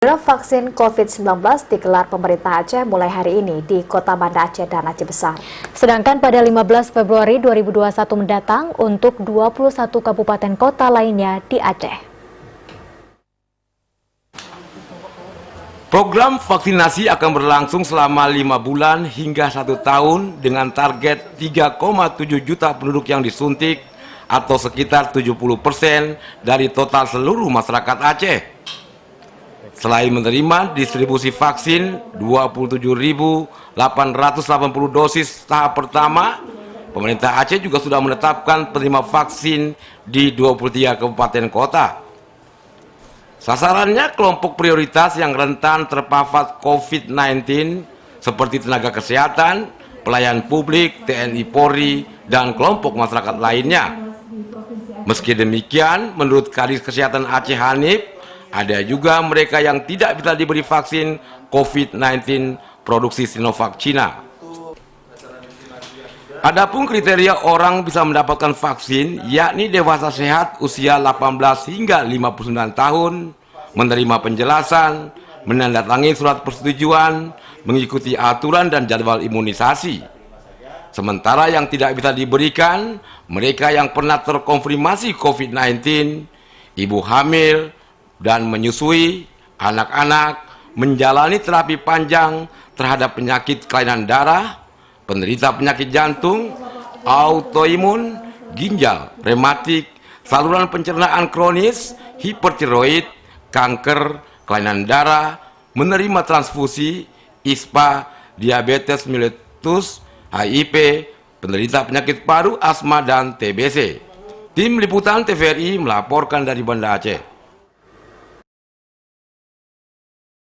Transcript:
Program vaksin COVID-19 digelar pemerintah Aceh mulai hari ini di Kota Banda Aceh dan Aceh Besar. Sedangkan pada 15 Februari 2021 mendatang untuk 21 kabupaten kota lainnya di Aceh. Program vaksinasi akan berlangsung selama 5 bulan hingga 1 tahun dengan target 3,7 juta penduduk yang disuntik atau sekitar 70% dari total seluruh masyarakat Aceh. Selain menerima distribusi vaksin 27.880 dosis tahap pertama, pemerintah Aceh juga sudah menetapkan penerima vaksin di 23 kabupaten kota. Sasarannya kelompok prioritas yang rentan terpapar COVID-19 seperti tenaga kesehatan, pelayan publik, TNI Polri, dan kelompok masyarakat lainnya. Meski demikian, menurut Kadis Kesehatan Aceh Hanif, ada juga mereka yang tidak bisa diberi vaksin COVID-19 produksi Sinovac Cina. Adapun kriteria orang bisa mendapatkan vaksin, yakni dewasa sehat usia 18 hingga 59 tahun, menerima penjelasan, menandatangani surat persetujuan, mengikuti aturan dan jadwal imunisasi. Sementara yang tidak bisa diberikan, mereka yang pernah terkonfirmasi COVID-19, ibu hamil, dan menyusui, anak-anak, menjalani terapi panjang terhadap penyakit kelainan darah, penderita penyakit jantung, autoimun, ginjal, rematik, saluran pencernaan kronis, hipertiroid, kanker, kelainan darah, menerima transfusi, ISPA, diabetes mellitus, HIV, penderita penyakit paru, asma, dan TBC. Tim Liputan TVRI melaporkan dari Banda Aceh.